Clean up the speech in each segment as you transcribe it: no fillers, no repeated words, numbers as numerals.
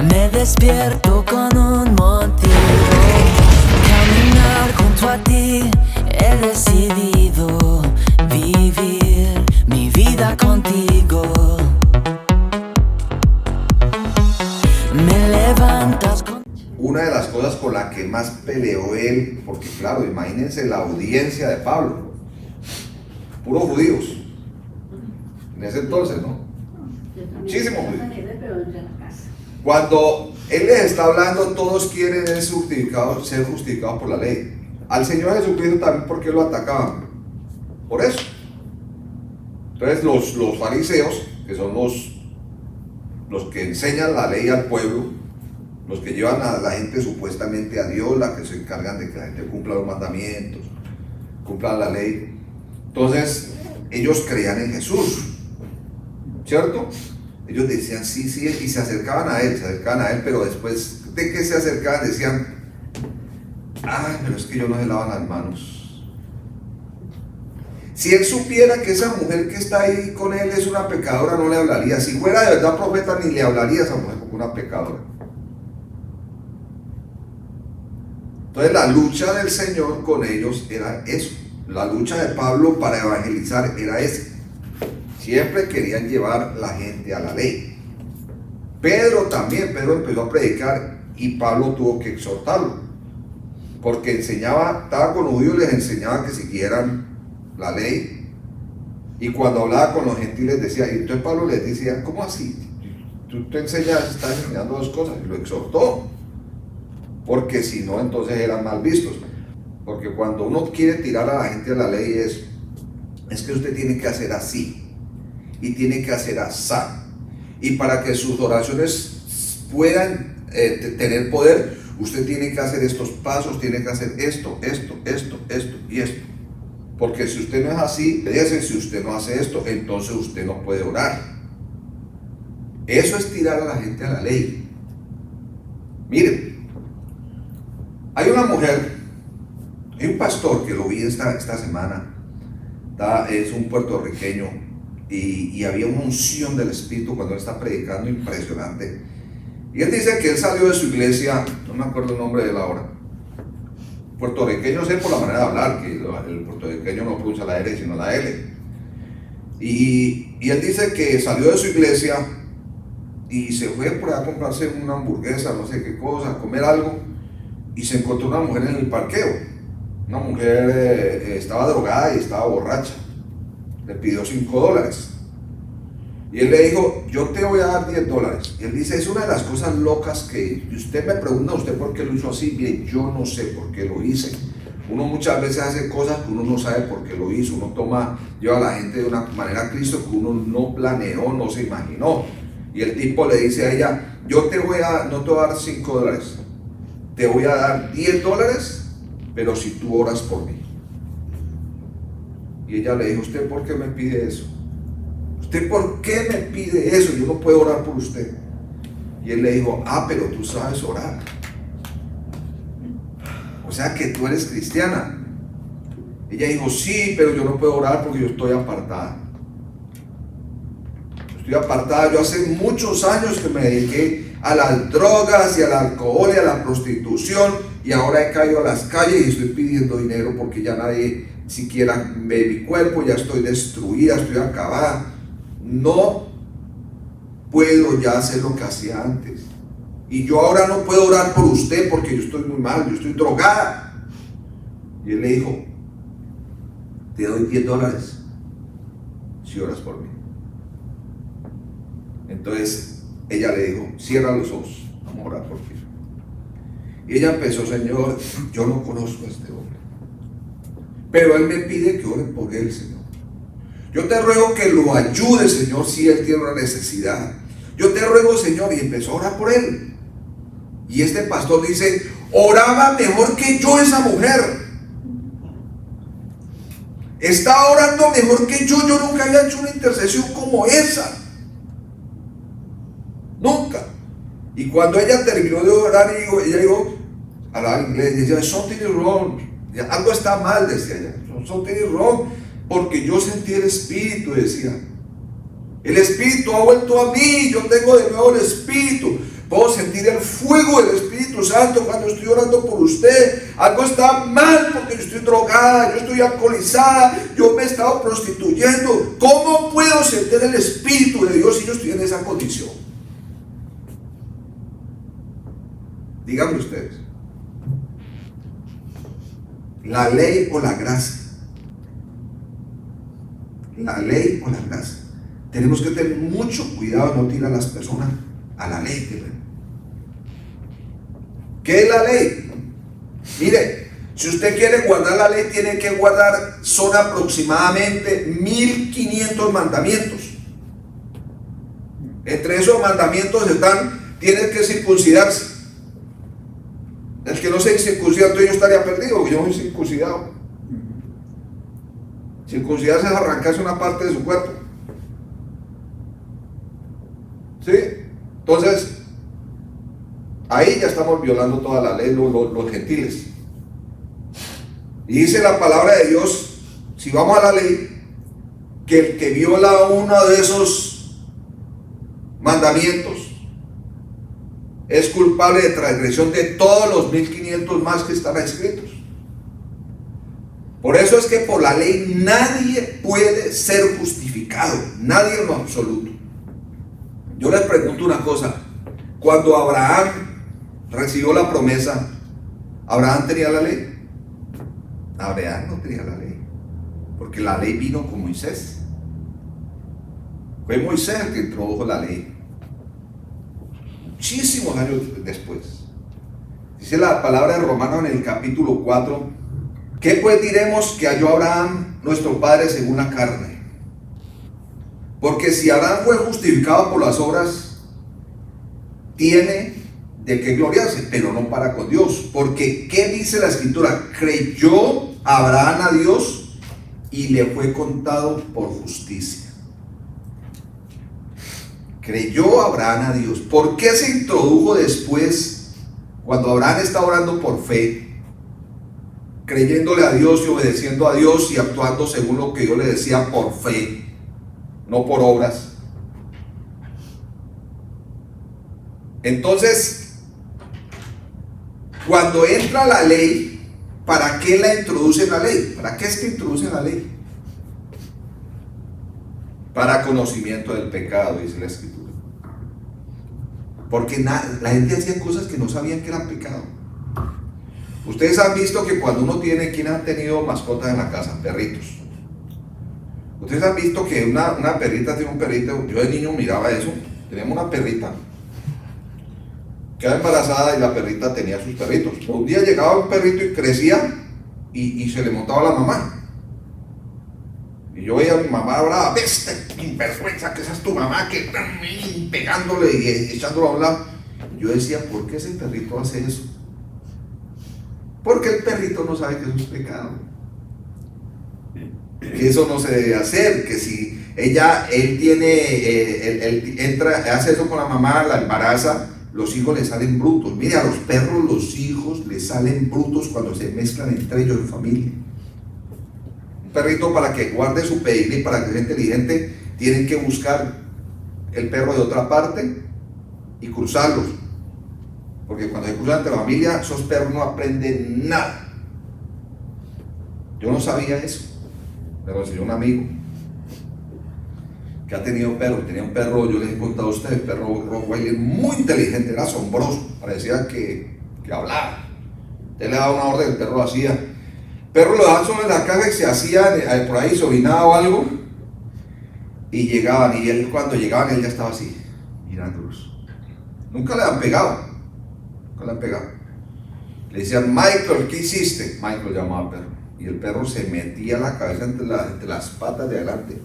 Me despierto con un motivo, caminar junto a ti. He decidido vivir mi vida contigo. Me levantas con... Una de las cosas con la que más peleó él, porque claro, imagínense la audiencia de Pablo, puros judíos, en ese entonces, ¿no? Muchísimos judíos. Cuando él les está hablando, todos quieren ser justificados por la ley. Al Señor Jesucristo también, ¿por qué lo atacaban? Por eso. Entonces los fariseos, que son los que enseñan la ley al pueblo, los que llevan a la gente supuestamente a Dios, la que se encargan de que la gente cumpla los mandamientos, cumpla la ley. Entonces, ellos creían en Jesús, ¿cierto? Ellos decían sí, sí, y se acercaban a él, pero después de que se acercaban decían, ay, pero es que yo no se lavan las manos. Si él supiera que esa mujer que está ahí con él es una pecadora, no le hablaría. Si fuera de verdad profeta, ni le hablaría a esa mujer como una pecadora. Entonces la lucha del Señor con ellos era eso. La lucha de Pablo para evangelizar era esa. Siempre querían llevar la gente a la ley. Pedro empezó a predicar y Pablo tuvo que exhortarlo. Porque estaba con los judíos, les enseñaba que siguieran la ley. Y cuando hablaba con los gentiles decía, y entonces Pablo les decía, ¿cómo así? Tú te estás enseñando dos cosas. Y lo exhortó. Porque si no, entonces eran mal vistos. Porque cuando uno quiere tirar a la gente a la ley es que usted tiene que hacer así. Y tiene que hacer asá. Y para que sus oraciones puedan tener poder, usted tiene que hacer estos pasos, tiene que hacer esto y esto. Porque si usted no es así, si usted no hace esto, entonces usted no puede orar. Eso es tirar a la gente a la ley. Miren, hay una mujer, hay un pastor que lo vi esta semana, es un puertorriqueño. Y había una unción del Espíritu cuando él está predicando, impresionante. Y él dice que él salió de su iglesia, no me acuerdo el nombre de él ahora. Puertorriqueño sé por la manera de hablar, que el puertorriqueño no pronuncia la R sino la L. Y él dice que salió de su iglesia y se fue por allá a comprarse una hamburguesa, no sé qué cosa, a comer algo. Y se encontró una mujer en el parqueo. Una mujer estaba drogada y estaba borracha. Le pidió $5. Y él le dijo, yo te voy a dar $10. Y él dice, es una de las cosas locas que usted me pregunta, ¿usted por qué lo hizo así? Bien, yo no sé por qué lo hice. Uno muchas veces hace cosas que uno no sabe por qué lo hizo. Uno lleva a la gente de una manera a Cristo que uno no planeó, no se imaginó. Y el tipo le dice a ella, no te voy a dar $5. Te voy a dar $10, pero si tú oras por mí. Y ella le dijo, ¿usted por qué me pide eso? ¿Usted por qué me pide eso? Yo no puedo orar por usted. Y él le dijo, pero tú sabes orar. O sea que tú eres cristiana. Ella dijo, sí, pero yo no puedo orar porque yo estoy apartada. Yo hace muchos años que me dediqué a las drogas y al alcohol y a la prostitución y ahora he caído a las calles y estoy pidiendo dinero porque ya nadie siquiera ve mi cuerpo, ya estoy destruida, estoy acabada. No puedo ya hacer lo que hacía antes. Y yo ahora no puedo orar por usted porque yo estoy muy mal, yo estoy drogada. Y él le dijo, te doy $10 si oras por mí. Entonces ella le dijo, cierra los ojos, vamos a orar por ti. Y ella empezó, Señor, yo no conozco a este hombre, pero él me pide que ore por él, Señor. Yo te ruego que lo ayude, Señor, si él tiene una necesidad. Yo te ruego, Señor, y empezó a orar por él. Y este pastor dice, oraba mejor que yo esa mujer. Está orando mejor que yo nunca había hecho una intercesión como esa. Nunca. Y cuando ella terminó de orar, ella dijo, hablaba inglés, decía, something is wrong. Algo está mal, decía ella. Something is wrong. Porque yo sentí el Espíritu, decía. El Espíritu ha vuelto a mí, yo tengo de nuevo el Espíritu. Puedo sentir el fuego del Espíritu Santo cuando estoy orando por usted. Algo está mal porque yo estoy drogada, yo estoy alcoholizada, yo me he estado prostituyendo. ¿Cómo puedo sentir el Espíritu de Dios si yo estoy en esa condición? Díganme ustedes. ¿La ley o la gracia? La ley o la gracia. Tenemos que tener mucho cuidado de no tirar a las personas a la ley. ¿Qué es la ley? Mire, si usted quiere guardar la ley, tiene que guardar, son aproximadamente 1500 mandamientos. Entre esos mandamientos están, tienes que circuncidarse. El que no se circuncida, entonces yo estaría perdido, porque yo no soy circuncidado. Circuncidarse es arrancarse una parte de su cuerpo. ¿Sí? Entonces, ahí ya estamos violando toda la ley, los gentiles. Y dice la palabra de Dios, si vamos a la ley, que el que viola uno de esos mandamientos es culpable de transgresión de todos los 1500 más que están escritos. Por eso es que por la ley nadie puede ser justificado, nadie en lo absoluto. Yo les pregunto una cosa, cuando Abraham recibió la promesa, ¿Abraham tenía la ley? Abraham no tenía la ley, porque la ley vino con Moisés. Fue Moisés el que introdujo la ley, muchísimos años después. Dice la palabra de Romanos en el capítulo 4, ¿qué pues diremos que halló Abraham, nuestro padre, según la carne? Porque si Abraham fue justificado por las obras, tiene de qué gloriarse, pero no para con Dios. Porque, ¿qué dice la Escritura? Creyó Abraham a Dios y le fue contado por justicia. Creyó Abraham a Dios. ¿Por qué se introdujo después, cuando Abraham está orando por fe, creyéndole a Dios y obedeciendo a Dios y actuando según lo que Dios le decía por fe, no por obras? Entonces, cuando entra la ley, ¿para qué la introduce la ley? ¿Para qué es que introduce la ley? Para conocimiento del pecado, dice la Escritura. Porque la gente hacía cosas que no sabían que eran pecado. Ustedes han visto que cuando uno tiene, ¿quién ha tenido mascotas en la casa? Perritos. Ustedes han visto que una perrita tiene un perrito. Yo de niño miraba eso. Teníamos una perrita, quedaba embarazada y la perrita tenía sus perritos. Un día llegaba un perrito y crecía y se le montaba la mamá. Y yo veía a mi mamá brava, ¡veste, sinvergüenza, que esa es tu mamá! Que pegándole y echándolo a un lado. Yo decía, ¿por qué ese perrito hace eso? Porque el perrito no sabe que eso es pecado, que eso no se debe hacer, que si él hace eso con la mamá, la embaraza, los hijos le salen brutos. Mire, a los perros los hijos le salen brutos cuando se mezclan entre ellos en familia. Un perrito, para que guarde su pedigrí, para que sea inteligente, tienen que buscar el perro de otra parte y cruzarlos, porque cuando se cruzan entre la familia, esos perros no aprenden nada. Yo no sabía eso, me lo enseñó un amigo que ha tenido perro. Tenía un perro, yo les he contado a ustedes, el perro Rottweiler, muy inteligente, era asombroso, parecía que hablaba. Él le daba una orden, el perro lo hacía. El perro lo dejaban solo en la caja y se hacía por ahí, se orinaba o algo, y llegaban, y él, cuando llegaban, él ya estaba así, mirándolos. Nunca le han pegado, Le decían, Michael, ¿qué hiciste? Michael llamaba al perro, y el perro se metía la cabeza entre las patas de adelante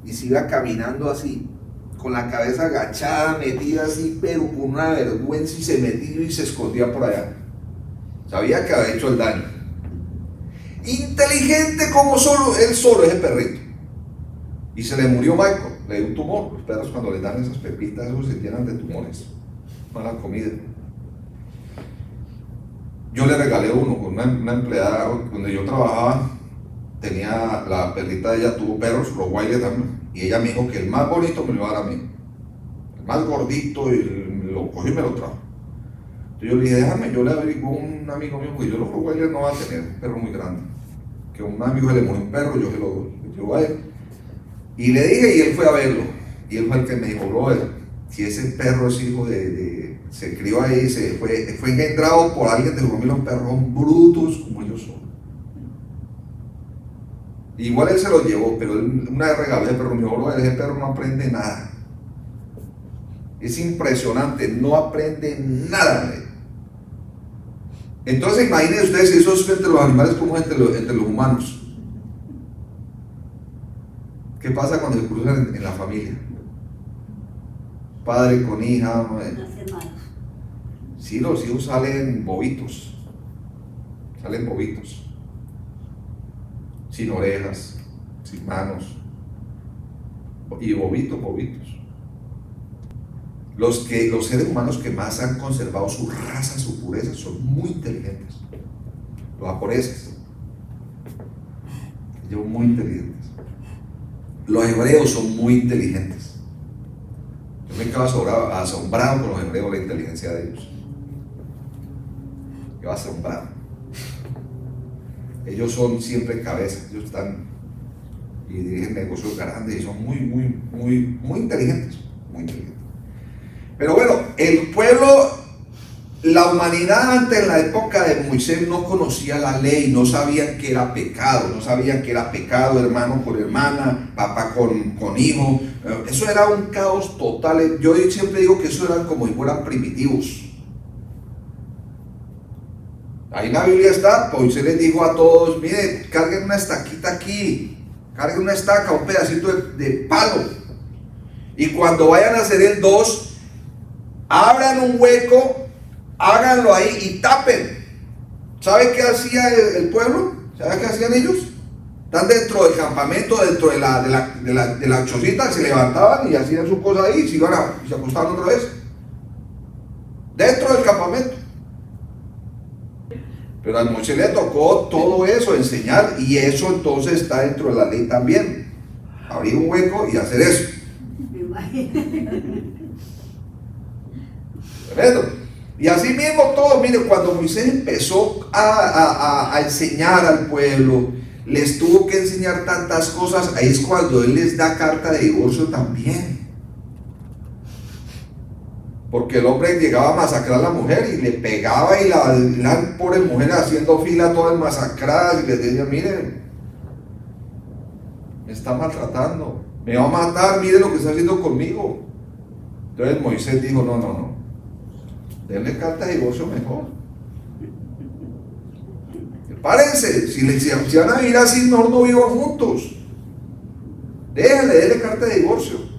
y se iba caminando así, con la cabeza agachada, metida así, pero con una vergüenza, y se metía y se escondía por allá. Sabía que había hecho el daño. Inteligente como él solo, ese perrito. Y se le murió Michael, le dio un tumor. Los perros, cuando les dan esas pepitas, esos se llenan de tumores, mala comida. Yo le regalé uno con una empleada donde yo trabajaba. Tenía la perrita de ella, tuvo perros, Rottweiler también, y ella me dijo que el más bonito me lo iba a dar a mí, el más gordito y lo cogió y me lo trajo. Entonces yo le dije, déjame, yo le averiguo a un amigo mío, porque yo lo que él no va a tener un perro muy grande. Que a un amigo se le murió un perro, yo se lo llevo a él. Y le dije, y él fue a verlo. Y él fue el que me dijo, brother, si ese perro es hijo se crió ahí, fue engendrado por alguien de su familia, los perros son brutos como ellos son. Igual él se lo llevó, pero él una vez regaló ese perro, me dijo, brother, ese perro no aprende nada. Es impresionante, no aprende nada. Entonces imagínense ustedes si eso es entre los animales como entre los humanos. ¿Qué pasa cuando se cruzan en la familia? Padre con hija. Sí, los hijos salen bobitos. Salen bobitos. Sin orejas, sin manos. Y bobitos. Los seres humanos que más han conservado su raza, su pureza, son muy inteligentes. Los japoneses. Ellos son muy inteligentes. Los hebreos son muy inteligentes. Yo me quedo asombrado con los hebreos, la inteligencia de ellos. Yo asombrado. Ellos son siempre cabezas, ellos están y dirigen negocios grandes y son muy inteligentes, muy inteligentes. Pero bueno, el pueblo, la humanidad antes en la época de Moisés no conocía la ley, no sabían que era pecado, hermano con hermana, papá con hijo. Eso era un caos total. Yo siempre digo que eso eran como si fueran primitivos. Ahí en la Biblia está, Moisés les dijo a todos, mire, carguen una estaquita aquí, carguen una estaca, un pedacito de palo. Y cuando vayan a hacer el 2, abran un hueco, háganlo ahí y tapen. ¿Sabe qué hacía el pueblo? ¿Sabe qué hacían ellos? Están dentro del campamento, dentro de la chocita, se levantaban y hacían su cosa ahí y se acostaban otra vez. Dentro del campamento. Pero a Moisés le tocó todo eso, enseñar, y eso entonces está dentro de la ley también. Abrir un hueco y hacer eso. ¿Tremendo? Y así mismo todo, mire, cuando Moisés empezó a enseñar al pueblo, les tuvo que enseñar tantas cosas, ahí es cuando él les da carta de divorcio también. Porque el hombre llegaba a masacrar a la mujer y le pegaba y la pobre mujer haciendo fila todas masacradas y les decía, miren, me está maltratando, me va a matar, mire lo que está haciendo conmigo. Entonces Moisés dijo, no, denle carta de divorcio mejor. Párense, si van a vivir así, mejor no vivan juntos. Denle carta de divorcio.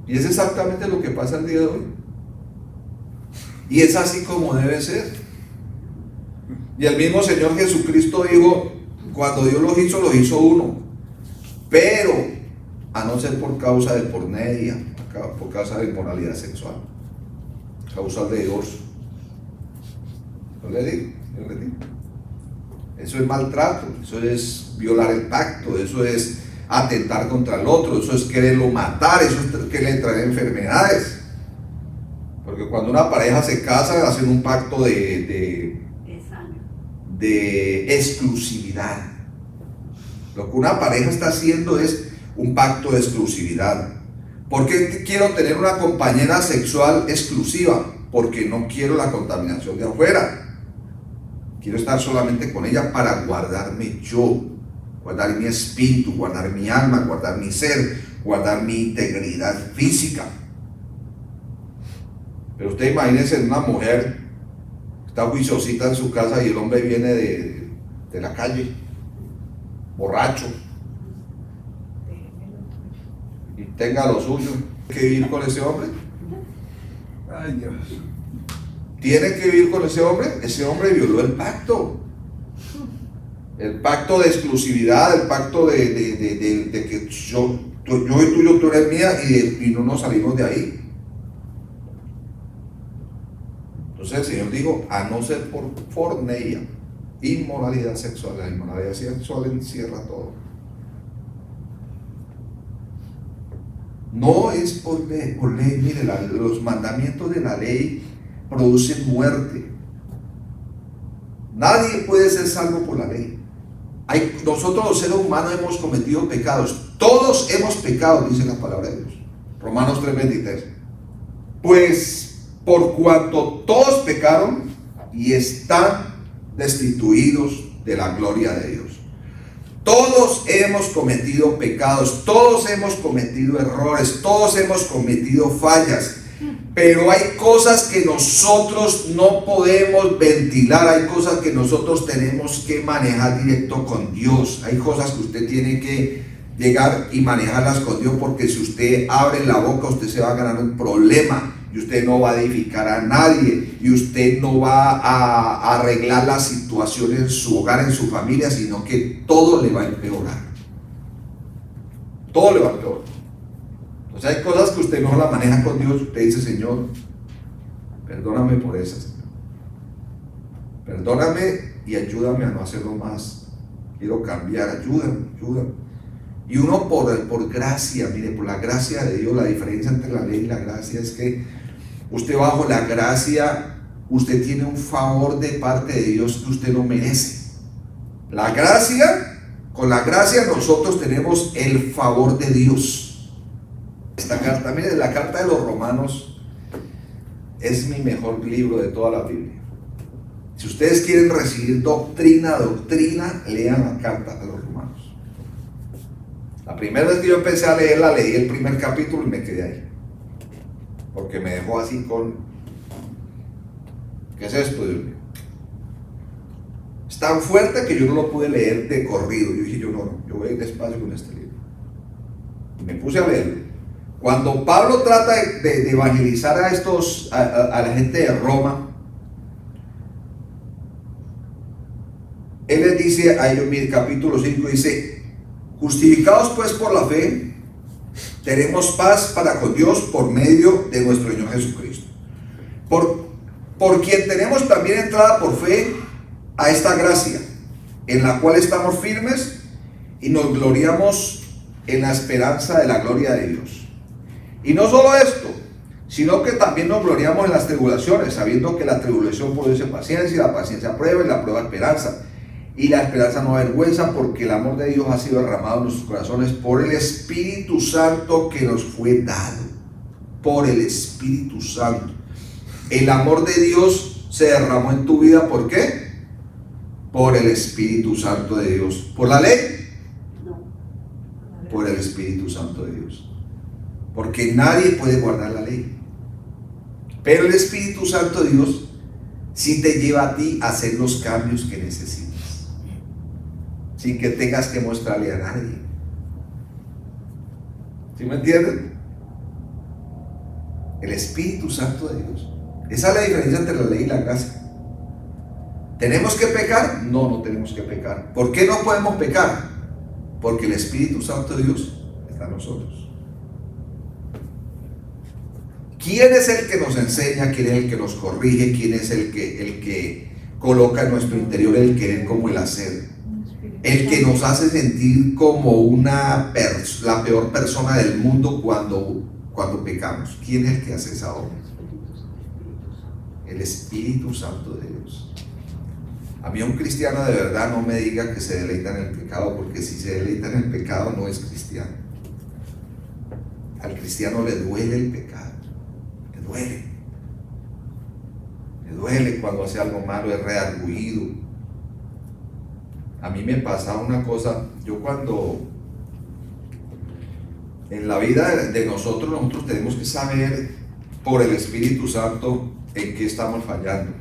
Y es exactamente lo que pasa el día de hoy. Y es así como debe ser. Y el mismo Señor Jesucristo dijo, cuando Dios los hizo uno. Pero, a no ser por causa de porneia, por causa de inmoralidad sexual, causa de divorcio. Yo le digo. Eso es maltrato, eso es violar el pacto, eso es atentar contra el otro, eso es quererlo matar, eso es querer traer enfermedades. Porque cuando una pareja se casa, hacen un pacto de exclusividad. Lo que una pareja está haciendo es un pacto de exclusividad. ¿Por qué quiero tener una compañera sexual exclusiva? Porque no quiero la contaminación de afuera. Quiero estar solamente con ella para guardarme yo, guardar mi espíritu, guardar mi alma, guardar mi ser, guardar mi integridad física. Pero usted imagínese una mujer, está juiciosita en su casa y el hombre viene de la calle, borracho, y tenga lo suyo. ¿Tiene que vivir con ese hombre? Ay, Dios. ¿Tiene que vivir con ese hombre? Ese hombre violó el pacto. El pacto de exclusividad, el pacto de que yo y tú eres mía y no nos salimos de ahí. Entonces el Señor dijo, a no ser por porneia, inmoralidad sexual. La inmoralidad sexual encierra todo. No es por ley. Mire, los mandamientos de la ley producen muerte. Nadie puede ser salvo por la ley. Nosotros los seres humanos hemos cometido pecados. Todos hemos pecado, dice la palabra de Dios. Romanos 3:23. Pues por cuanto todos pecaron y están destituidos de la gloria de Dios. Todos hemos cometido pecados, todos hemos cometido errores, todos hemos cometido fallas. Pero hay cosas que nosotros no podemos ventilar, hay cosas que nosotros tenemos que manejar directo con Dios. Hay cosas que usted tiene que llegar y manejarlas con Dios, porque si usted abre la boca, usted se va a ganar un problema y usted no va a edificar a nadie y usted no va a arreglar la situación en su hogar, en su familia, sino que todo le va a empeorar. Todo le va a empeorar. Entonces hay cosas que usted no las maneja con Dios. Usted dice: Señor, perdóname por esas. Perdóname y ayúdame a no hacerlo más. Quiero cambiar, ayúdame. Y uno por gracia, mire, por la gracia de Dios, la diferencia entre la ley y la gracia es que usted bajo la gracia, usted tiene un favor de parte de Dios que usted no merece. La gracia, con la gracia nosotros tenemos el favor de Dios. Esta carta, mire, la carta de los Romanos es mi mejor libro de toda la Biblia. Si ustedes quieren recibir doctrina, lean la carta de los Romanos. La primera vez que yo empecé a leerla, leí el primer capítulo y me quedé ahí, porque me dejó así con: ¿qué es esto, Dios mío? Es tan fuerte que yo no lo pude leer de corrido. Yo dije: yo voy a ir despacio con este libro. Y me puse a leerlo. Cuando Pablo trata de evangelizar a la gente de Roma, él les dice a ellos, en capítulo 5, dice: justificados pues por la fe, tenemos paz para con Dios por medio de nuestro Señor Jesucristo, por quien tenemos también entrada por fe a esta gracia, en la cual estamos firmes y nos gloriamos en la esperanza de la gloria de Dios. Y no solo esto, sino que también nos gloriamos en las tribulaciones, sabiendo que la tribulación produce paciencia, la paciencia prueba y la prueba esperanza. Y la esperanza no avergüenza, porque el amor de Dios ha sido derramado en nuestros corazones por el Espíritu Santo que nos fue dado. Por el Espíritu Santo. El amor de Dios se derramó en tu vida, ¿por qué? Por el Espíritu Santo de Dios. ¿Por la ley? No. Por el Espíritu Santo de Dios. Porque nadie puede guardar la ley. Pero el Espíritu Santo de Dios sí te lleva a ti a hacer los cambios que necesitas, sin que tengas que mostrarle a nadie. ¿Sí me entienden? El Espíritu Santo de Dios. Esa es la diferencia entre la ley y la gracia. ¿Tenemos que pecar? No, no tenemos que pecar. ¿Por qué no podemos pecar? Porque el Espíritu Santo de Dios está en nosotros. ¿Quién es el que nos enseña? ¿Quién es el que nos corrige? ¿Quién es el que coloca en nuestro interior el querer como el hacer? El que nos hace sentir como la peor persona del mundo cuando pecamos. ¿Quién es el que hace esa obra? El Espíritu Santo de Dios. A mí un cristiano de verdad no me diga que se deleita en el pecado, porque si se deleita en el pecado no es cristiano. Al cristiano le duele el pecado. Le duele cuando hace algo malo, es redargüido. A mí me pasa una cosa, yo cuando en la vida de nosotros tenemos que saber por el Espíritu Santo en qué estamos fallando,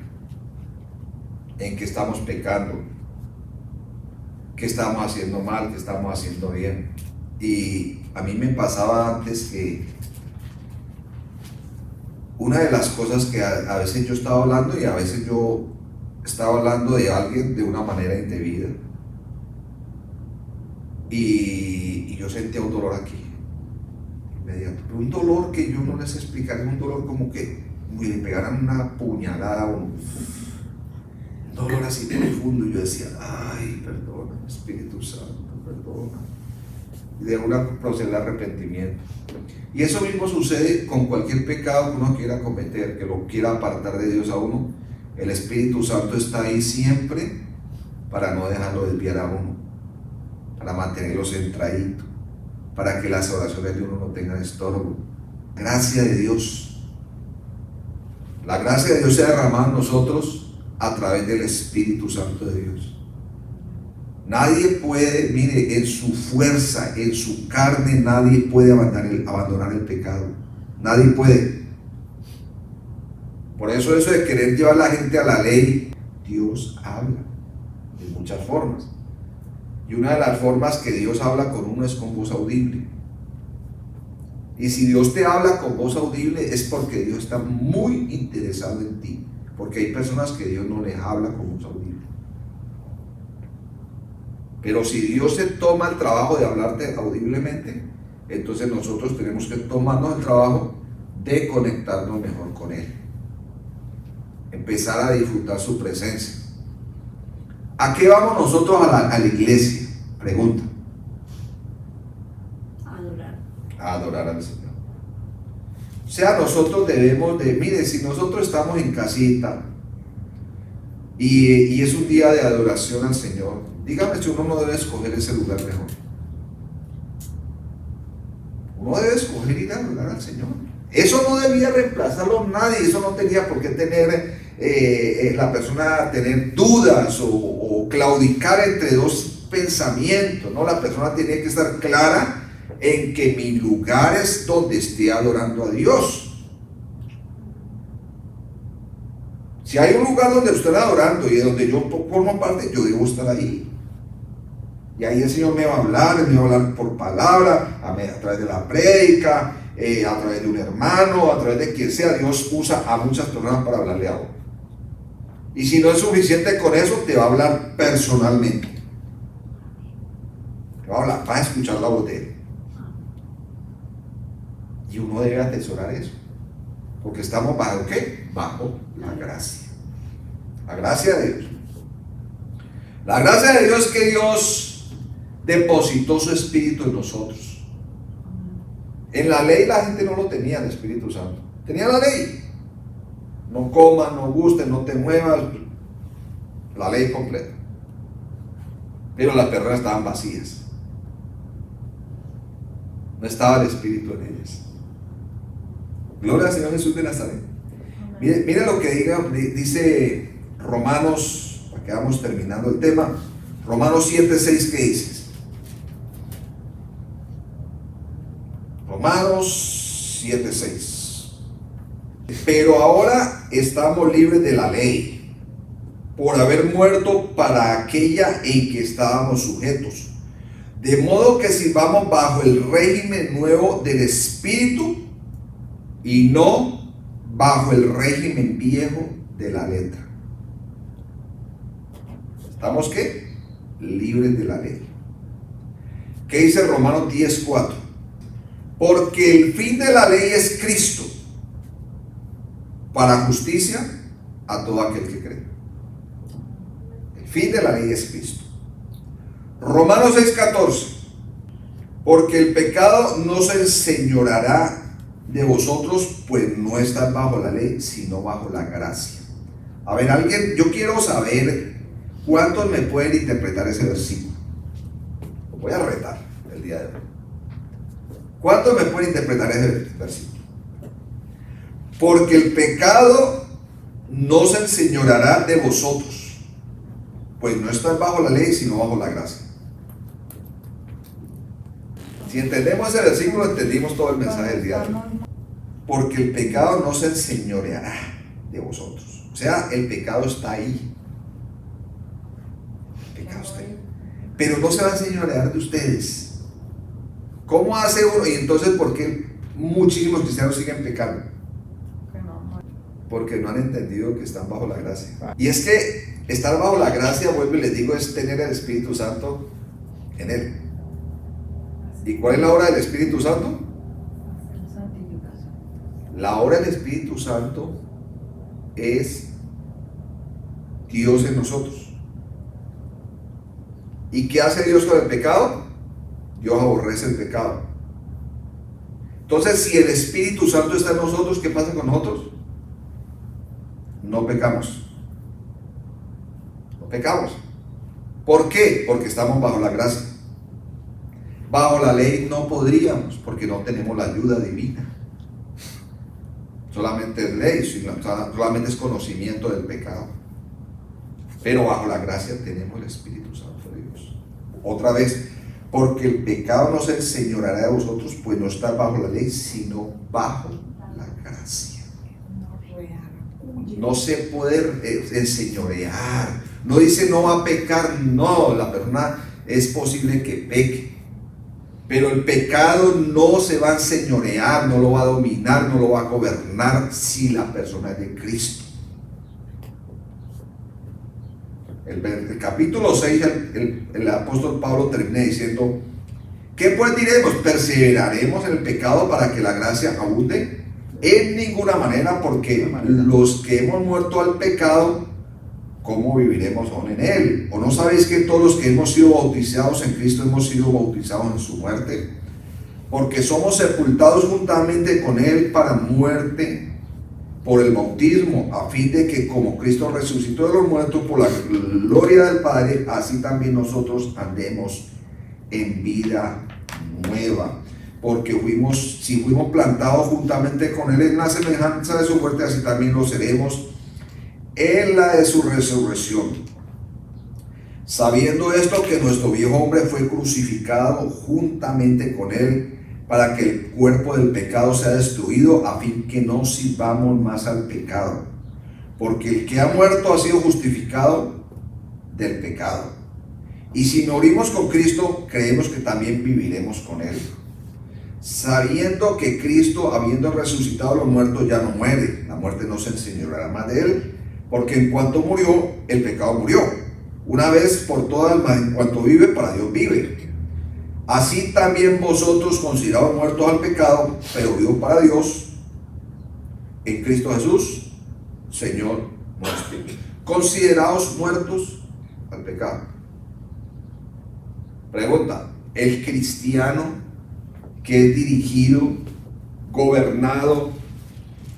en qué estamos pecando, qué estamos haciendo mal, qué estamos haciendo bien. Y a mí me pasaba antes que una de las cosas que a veces yo estaba hablando, y a veces yo estaba hablando de alguien de una manera indebida, y yo sentía un dolor aquí inmediato, pero un dolor que yo no les explicaría, un dolor como que le pegaran una puñalada, un dolor así profundo, y yo decía: ay, perdona, Espíritu Santo, perdona. y de una proceder al arrepentimiento. Y eso mismo sucede con cualquier pecado que uno quiera cometer, que lo quiera apartar de Dios a uno. El Espíritu Santo está ahí siempre para no dejarlo desviar a uno, para mantenerlo centradito, para que las oraciones de uno no tengan estorbo. Gracia de Dios. La gracia de Dios se ha derramado en nosotros a través del Espíritu Santo de Dios. Nadie puede, mire, en su fuerza, en su carne, nadie puede abandonar el pecado. Nadie puede. Por eso de querer llevar a la gente a la ley, Dios habla de muchas formas. Y una de las formas que Dios habla con uno es con voz audible. Y si Dios te habla con voz audible es porque Dios está muy interesado en ti. Porque hay personas que Dios no les habla con voz audible. Pero si Dios se toma el trabajo de hablarte audiblemente, entonces nosotros tenemos que tomarnos el trabajo de conectarnos mejor con Él. Empezar a disfrutar su presencia. ¿A qué vamos nosotros a la iglesia? Pregunta. A adorar al Señor. O sea, nosotros debemos de, mire, si nosotros estamos en casita y es un día de adoración al Señor, dígame si uno no debe escoger ese lugar mejor. Uno debe escoger ir a adorar al Señor. Eso no debía reemplazarlo nadie, eso no tenía por qué tener la persona tener dudas o claudicar entre dos pensamientos, ¿no? La persona tiene que estar clara en que mi lugar es donde esté adorando a Dios. Si hay un lugar donde usted está adorando y de donde yo formo parte, yo debo estar ahí. Y ahí el Señor me va a hablar por palabra, a través de la prédica, a través de un hermano, a través de quien sea. Dios usa a muchas personas para hablarle a uno. Y si no es suficiente con eso, te va a hablar personalmente. Te va a hablar, vas a escuchar la voz de Él. Y uno debe atesorar eso. Porque estamos bajo ¿qué? Bajo la gracia. La gracia de Dios. La gracia de Dios es que Dios depositó su Espíritu en nosotros. En la ley la gente no lo tenía, el Espíritu Santo. Tenía la ley. No comas, no gustes, no te muevas. La ley completa. Pero las personas estaban vacías. No estaba el Espíritu en ellas. Gloria al Señor Jesús de Nazaret. Mire lo que dice Romanos, para que vamos terminando el tema. Romanos 7:6, ¿qué dices? Romanos 7:6. Pero ahora estamos libres de la ley, por haber muerto para aquella en que estábamos sujetos. De modo que sirvamos bajo el régimen nuevo del Espíritu y no bajo el régimen viejo de la letra. ¿Estamos qué? Libres de la ley. ¿Qué dice Romanos 10:4? Porque el fin de la ley es Cristo, para justicia a todo aquel que cree. El fin de la ley es Cristo. Romanos 6:14. Porque el pecado no se enseñoreará de vosotros, pues no están bajo la ley, sino bajo la gracia. A ver, alguien, yo quiero saber cuántos me pueden interpretar ese versículo. Voy a retar el día de hoy. ¿Cuántos me pueden interpretar ese versículo? Porque el pecado no se enseñoreará de vosotros, pues no están bajo la ley, sino bajo la gracia. Si entendemos ese versículo, entendimos todo el mensaje del día de hoy. Porque el pecado no se enseñoreará de vosotros. O sea, el pecado está ahí. El pecado está ahí. Pero no se va a enseñorear de ustedes. ¿Cómo hace uno? Y entonces, ¿por qué muchísimos cristianos siguen pecando? Porque no han entendido que están bajo la gracia. Y es que estar bajo la gracia, vuelvo y les digo, es tener el Espíritu Santo en él. ¿Y cuál es la obra del Espíritu Santo? La obra del Espíritu Santo es Dios en nosotros. ¿Y qué hace Dios con el pecado? Dios aborrece el pecado. Entonces, si el Espíritu Santo está en nosotros, ¿qué pasa con nosotros? No pecamos. No pecamos. ¿Por qué? Porque estamos bajo la gracia. Bajo la ley no podríamos, porque no tenemos la ayuda divina. Solamente es ley, solamente es conocimiento del pecado. Pero bajo la gracia tenemos el Espíritu Santo de Dios. Otra vez, porque el pecado no se enseñoreará de vosotros, pues no está bajo la ley, sino bajo la gracia. No se puede enseñorear. No dice no va a pecar, no, la persona es posible que peque. Pero el pecado no se va a enseñorear, no lo va a dominar, no lo va a gobernar si la persona es de Cristo. El capítulo 6, el apóstol Pablo termina diciendo: ¿qué pues diremos? ¿Perseveraremos en el pecado para que la gracia abunde? En ninguna manera, porque los que hemos muerto al pecado, ¿cómo viviremos aún en él? ¿O no sabéis que todos los que hemos sido bautizados en Cristo hemos sido bautizados en su muerte? Porque somos sepultados juntamente con él para muerte por el bautismo, a fin de que como Cristo resucitó de los muertos por la gloria del Padre, así también nosotros andemos en vida nueva. Porque si fuimos plantados juntamente con él en la semejanza de su muerte, así también lo seremos en la de su resurrección. Sabiendo esto, que nuestro viejo hombre fue crucificado juntamente con él, para que el cuerpo del pecado sea destruido, a fin que no sirvamos más al pecado. Porque el que ha muerto ha sido justificado del pecado. Y si morimos con Cristo, creemos que también viviremos con él. Sabiendo que Cristo, habiendo resucitado a los muertos, ya no muere. La muerte no se enseñoreará más de él. Porque en cuanto murió, el pecado murió. Una vez por todas, en cuanto vive, para Dios vive. Así también vosotros, considerados muertos al pecado, pero vivos para Dios, en Cristo Jesús, Señor nuestro. Considerados muertos al pecado. Pregunta: ¿el cristiano que es dirigido, gobernado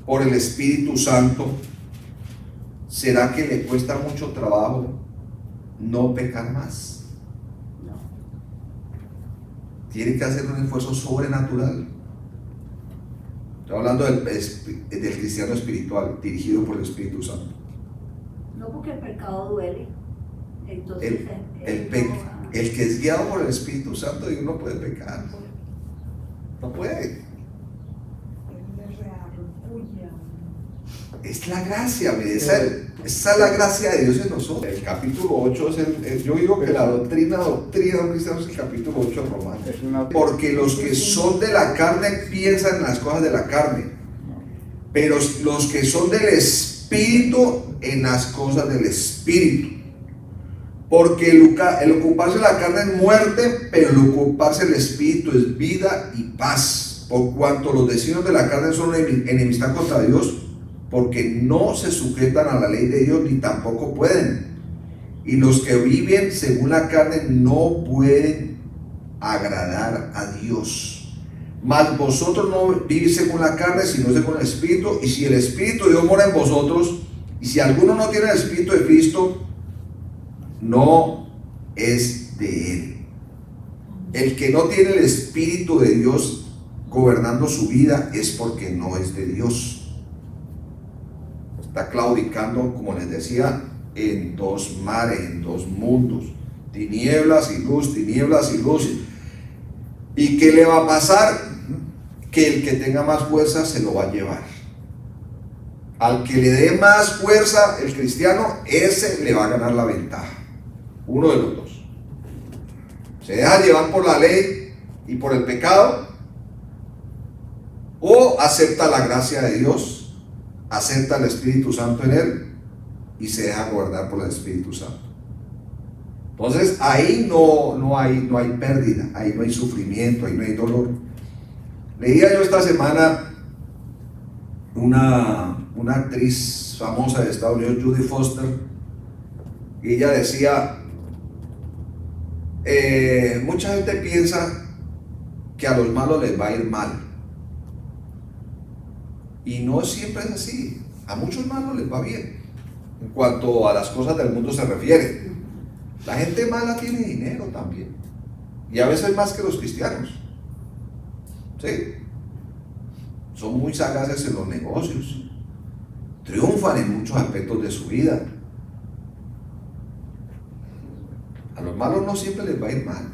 por el Espíritu Santo, será que le cuesta mucho trabajo no pecar más? Tiene que hacer un esfuerzo sobrenatural. Estoy hablando del cristiano espiritual, dirigido por el Espíritu Santo. No, porque el pecado duele. Entonces, el que es guiado por el Espíritu Santo, Dios no puede pecar. No puede. Es la gracia, mire, esa es la gracia de Dios en nosotros. El capítulo 8 yo digo que la doctrina de un cristiano es el capítulo 8 de Romanos. Porque los que son de la carne piensan en las cosas de la carne, pero los que son del Espíritu en las cosas del Espíritu. Porque el ocuparse de la carne es muerte, pero el ocuparse del Espíritu es vida y paz. Por cuanto los designios de la carne son enemistad contra Dios, porque no se sujetan a la ley de Dios, ni tampoco pueden. Y los que viven según la carne no pueden agradar a Dios. Mas vosotros no vivís según la carne, sino según el Espíritu. Y si el Espíritu de Dios mora en vosotros, y si alguno no tiene el Espíritu de Cristo, no es de él. El que no tiene el Espíritu de Dios gobernando su vida es porque no es de Dios. Está claudicando, como les decía, en dos mares, en dos mundos, tinieblas y luz, tinieblas y luz. ¿Y qué le va a pasar? Que el que tenga más fuerza se lo va a llevar. Al que le dé más fuerza, el cristiano, ese le va a ganar la ventaja. Uno de los dos. Se deja llevar por la ley y por el pecado, o acepta la gracia de Dios, acepta el Espíritu Santo en él y se deja gobernar por el Espíritu Santo. Entonces ahí no hay pérdida, ahí no hay sufrimiento, ahí no hay dolor. Leía yo esta semana una actriz famosa de Estados Unidos, Judy Foster, y ella decía: mucha gente piensa que a los malos les va a ir mal. Y no siempre es así. A muchos malos les va bien. En cuanto a las cosas del mundo se refiere. La gente mala tiene dinero también. Y a veces más que los cristianos. ¿Sí? Son muy sagaces en los negocios. Triunfan en muchos aspectos de su vida. A los malos no siempre les va a ir mal.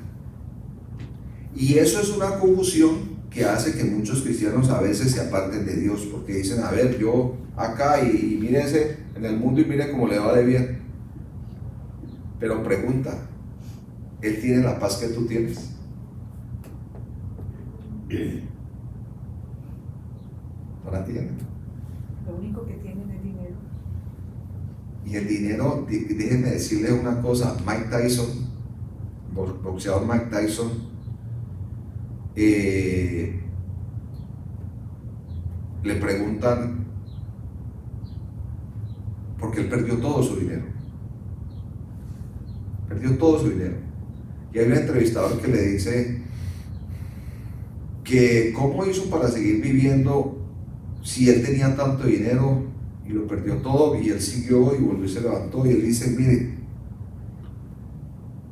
Y eso es una confusión que hace que muchos cristianos a veces se aparten de Dios, porque dicen, a ver, yo acá y mire ese en el mundo y mire cómo le va de bien. Pero pregunta, ¿Él tiene la paz que tú tienes? No la tiene. Lo único que tienen es dinero. Y el dinero, déjenme decirle una cosa, Mike Tyson, boxeador Mike Tyson, le preguntan, porque él perdió todo su dinero. Perdió todo su dinero. Y hay un entrevistador que le dice que cómo hizo para seguir viviendo si él tenía tanto dinero y lo perdió todo, y él siguió y volvió y se levantó, y él dice, mire,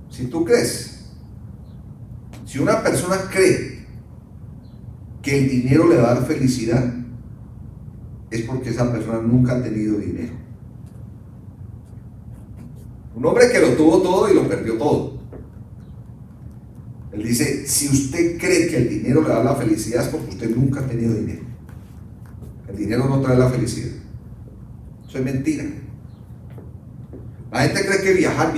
si tú crees, si una persona cree que el dinero le va a dar felicidad, es porque esa persona nunca ha tenido dinero. Un hombre que lo tuvo todo y lo perdió todo. Él dice, si usted cree que el dinero le da la felicidad, es porque usted nunca ha tenido dinero. El dinero no trae la felicidad. Eso es mentira. La gente cree que viajar,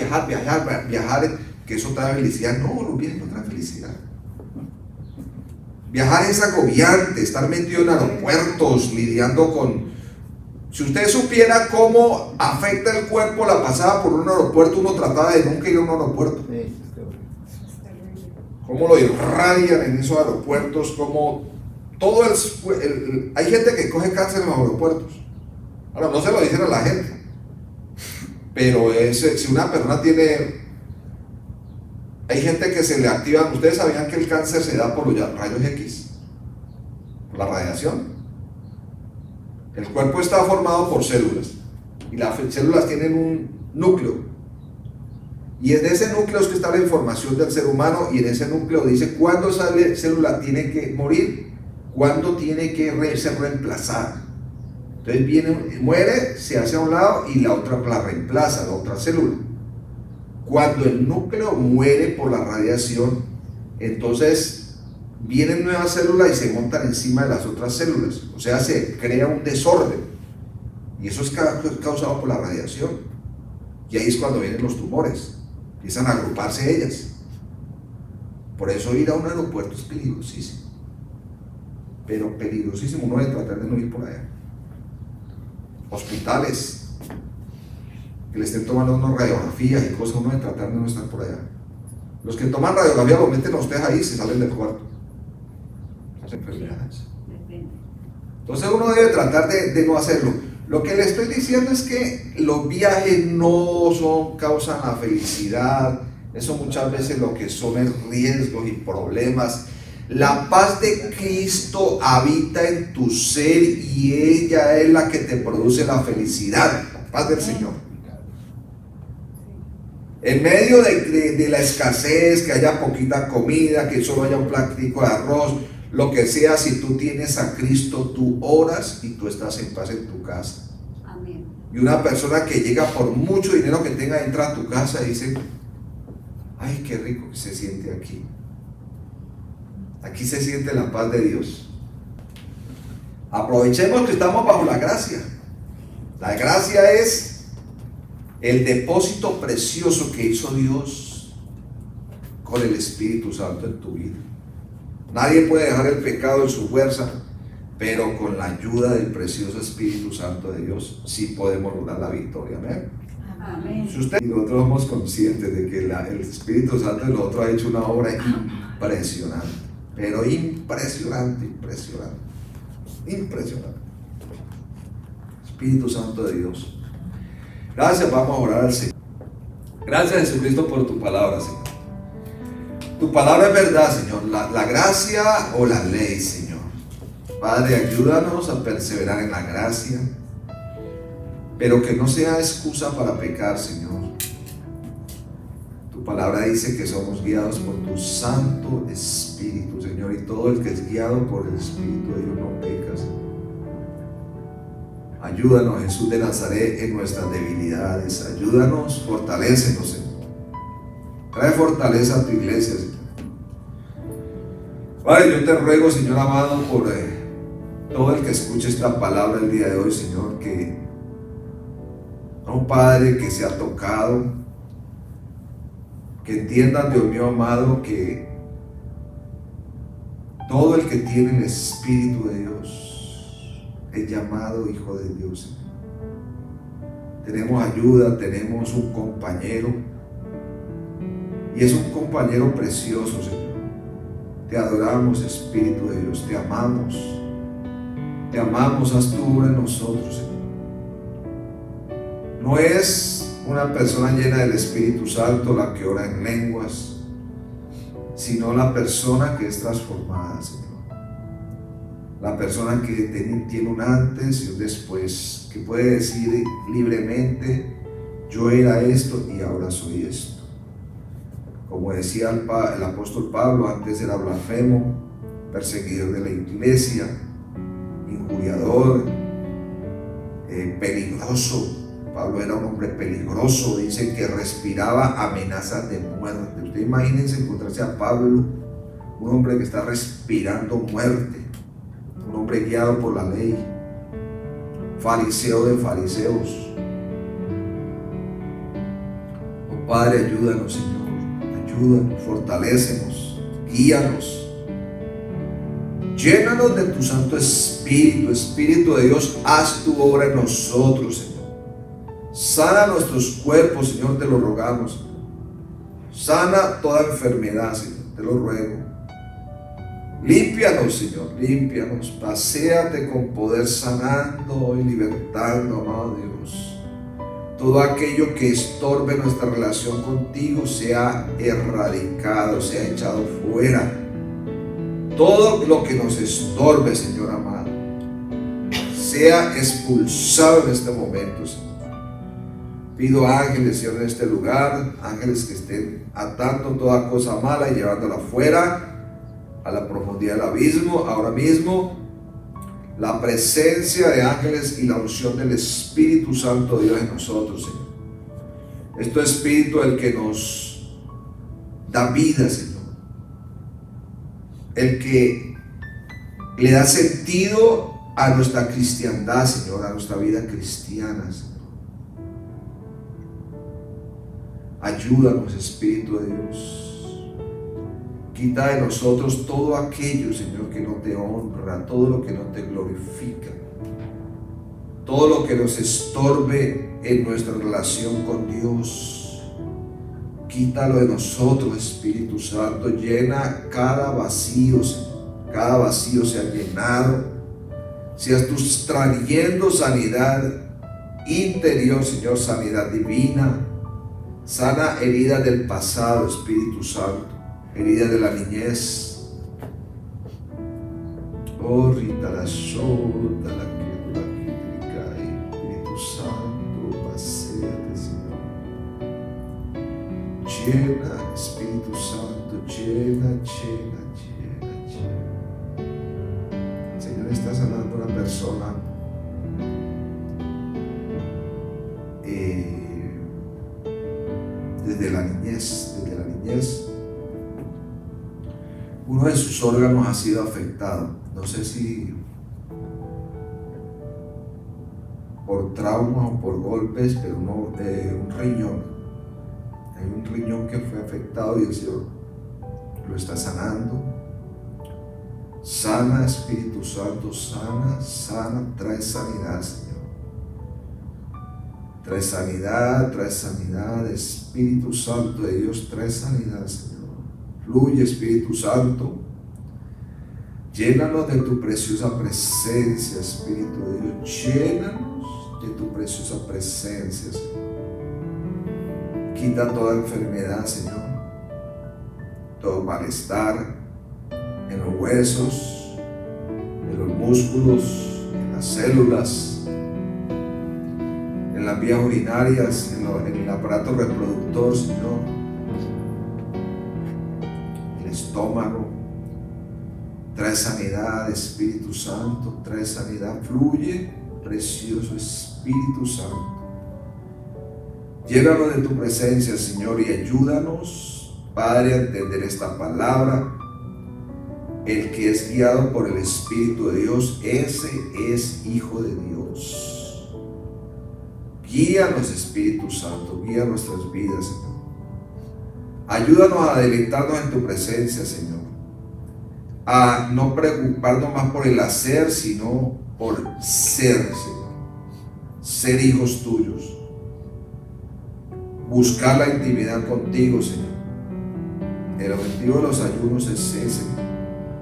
que eso trae felicidad. No, los viajes no traen felicidad. Viajar es agobiante, estar metido en aeropuertos, lidiando con... Si usted supiera cómo afecta el cuerpo la pasada por un aeropuerto, uno trataba de nunca ir a un aeropuerto. Cómo lo irradian en esos aeropuertos, cómo todo hay gente que coge cáncer en los aeropuertos. Ahora, no se lo dicen a la gente, pero si una persona tiene... Hay gente que se le activa. ¿Ustedes sabían que el cáncer se da por los rayos X? Por la radiación. El cuerpo está formado por células, y las células tienen un núcleo, y en ese núcleo es que está la información del ser humano, y en ese núcleo dice cuándo esa célula tiene que morir, cuándo tiene que ser reemplazada. Entonces muere, se hace a un lado y la otra la reemplaza, la otra célula. Cuando el núcleo muere por la radiación, entonces vienen nuevas células y se montan encima de las otras células. O sea, se crea un desorden. Y eso es causado por la radiación. Y ahí es cuando vienen los tumores. Empiezan a agruparse ellas. Por eso ir a un aeropuerto es peligrosísimo. Pero peligrosísimo. Uno debe tratar de no ir por allá. Hospitales que le estén tomando unas radiografías y cosas, uno debe tratar de no estar por allá. Los que toman radiografía lo meten a ustedes ahí y se salen del cuarto. Las enfermedades. Entonces uno debe tratar de no hacerlo. Lo que le estoy diciendo es que los viajes no causan la felicidad. Eso muchas veces lo que son es riesgos y problemas. La paz de Cristo habita en tu ser y ella es la que te produce la felicidad. La paz del Señor. En medio de la escasez, que haya poquita comida, que solo haya un platico de arroz, lo que sea, si tú tienes a Cristo, tú oras y tú estás en paz en tu casa. Amén. Y una persona que llega por mucho dinero que tenga, entra a tu casa y dice, ay, qué rico que se siente aquí. Aquí se siente la paz de Dios. Aprovechemos que estamos bajo la gracia. La gracia es el depósito precioso que hizo Dios con el Espíritu Santo en tu vida. Nadie puede dejar el pecado en su fuerza, pero con la ayuda del precioso Espíritu Santo de Dios sí podemos lograr la victoria. Amén. Amén. Si usted y nosotros somos conscientes de que el Espíritu Santo de nosotros ha hecho una obra impresionante, pero impresionante. Espíritu Santo de Dios. Gracias, vamos a orar al Señor. Gracias, Jesucristo, por tu palabra, Señor. Tu palabra es verdad, Señor. La gracia o la ley, Señor. Padre, ayúdanos a perseverar en la gracia, pero que no sea excusa para pecar, Señor. Tu palabra dice que somos guiados por tu Santo Espíritu, Señor, y todo el que es guiado por el Espíritu de Dios no peca, Señor. Ayúdanos, Jesús de Nazaret, en nuestras debilidades. Ayúdanos, fortalécenos, Señor. Trae fortaleza a tu iglesia, Señor. Padre, yo te ruego, Señor amado, por todo el que escuche esta palabra el día de hoy, Señor, que, oh Padre, que sea tocado, que entiendan, Dios mío amado, que todo el que tiene el Espíritu de Dios es llamado hijo de Dios, Señor. Tenemos ayuda, tenemos un compañero, y es un compañero precioso, Señor. Te adoramos, Espíritu de Dios, te amamos, haz tu obra en nosotros, Señor. No es una persona llena del Espíritu Santo la que ora en lenguas, sino la persona que es transformada, Señor. La persona que tiene un antes y un después, que puede decir libremente, yo era esto y ahora soy esto. Como decía el apóstol Pablo, antes era blasfemo, perseguidor de la iglesia, injuriador, peligroso. Pablo era un hombre peligroso, dice que respiraba amenazas de muerte. Usted imagínense encontrarse a Pablo, un hombre que está respirando muerte, un hombre guiado por la ley, fariseo de fariseos. Oh Padre, ayúdanos, Señor. Ayúdanos, fortalécenos, guíanos, llénanos de tu Santo Espíritu. Espíritu de Dios, haz tu obra en nosotros, Señor. Sana nuestros cuerpos, Señor, te lo rogamos. Sana toda enfermedad, Señor, te lo ruego. Límpianos, Señor, límpianos. Paséate con poder, sanando y libertando, amado Dios. Todo aquello que estorbe nuestra relación contigo sea erradicado, sea echado fuera. Todo lo que nos estorbe, Señor amado, sea expulsado en este momento, Señor. Pido ángeles, Señor, en este lugar, ángeles que estén atando toda cosa mala y llevándola fuera a la profundidad del abismo. Ahora mismo, la presencia de ángeles y la unción del Espíritu Santo de Dios en nosotros, Señor. Este Espíritu el que nos da vida, Señor. El que le da sentido a nuestra cristiandad, Señor, a nuestra vida cristiana, Señor. Ayúdanos, Espíritu de Dios. Quita de nosotros todo aquello, Señor, que no te honra, todo lo que no te glorifica, todo lo que nos estorbe en nuestra relación con Dios. Quítalo de nosotros, Espíritu Santo. Llena cada vacío, Señor. Cada vacío sea llenado. Seas tú trayendo sanidad interior, Señor, sanidad divina. Sana heridas del pasado, Espíritu Santo. Heridas de la niñez. Oh, Rita la Sota, la que cae. Espíritu Santo, paséate, Señor. Llena, Espíritu Santo, llena. El Señor está sanando a una persona desde la niñez. Uno de sus órganos ha sido afectado. No sé si por traumas o por golpes, pero un riñón. Hay un riñón que fue afectado y el Señor lo está sanando. Sana, Espíritu Santo, sana, trae sanidad, Señor. Trae sanidad, Espíritu Santo de Dios, trae sanidad, Señor. Fluye, Espíritu Santo. Llénanos de tu preciosa presencia, Espíritu de Dios. Llénanos de tu preciosa presencia, Señor. Quita toda enfermedad, Señor. todo malestar en los huesos, en los músculos, en las células, en las vías urinarias, en el aparato reproductor, Señor, el estómago. Trae sanidad, Espíritu Santo, trae sanidad, fluye, precioso Espíritu Santo. Llénanos de tu presencia, Señor, y ayúdanos, Padre, a entender esta palabra. El que es guiado por el Espíritu de Dios, ese es hijo de Dios. Guíanos, Espíritu Santo, guía nuestras vidas, Señor. Ayúdanos a deleitarnos en tu presencia, Señor. A no preocuparnos más por el hacer, sino por ser, Señor. Ser hijos tuyos. Buscar la intimidad contigo, Señor. El objetivo de los ayunos es ese: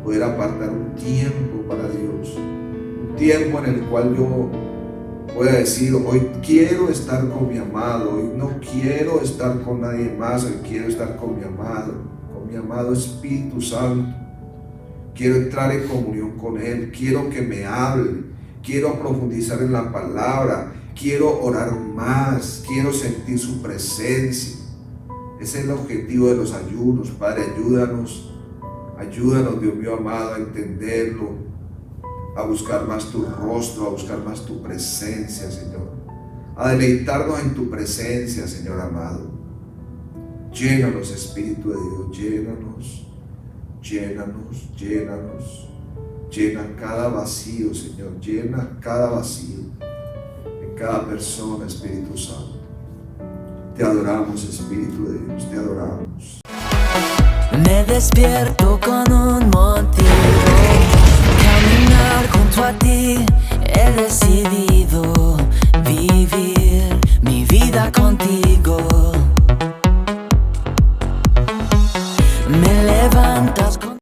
poder apartar un tiempo para Dios. Un tiempo en el cual yo pueda decir: hoy quiero estar con mi amado, hoy no quiero estar con nadie más, hoy quiero estar con mi amado Espíritu Santo. Quiero entrar en comunión con Él, quiero que me hable, quiero profundizar en la palabra, quiero orar más, quiero sentir su presencia. Ese es el objetivo de los ayunos. Padre, ayúdanos, Dios mío amado, a entenderlo, a buscar más tu rostro, a buscar más tu presencia, Señor, a deleitarnos en tu presencia, Señor amado. Llénanos, Espíritu de Dios, llénanos. Llénanos, llénanos, llena cada vacío, Señor, llena cada vacío en cada persona, Espíritu Santo. Te adoramos, Espíritu de Dios, te adoramos. Me despierto con un motivo, caminar junto a ti, he decidido vivir mi vida contigo. Me levantas con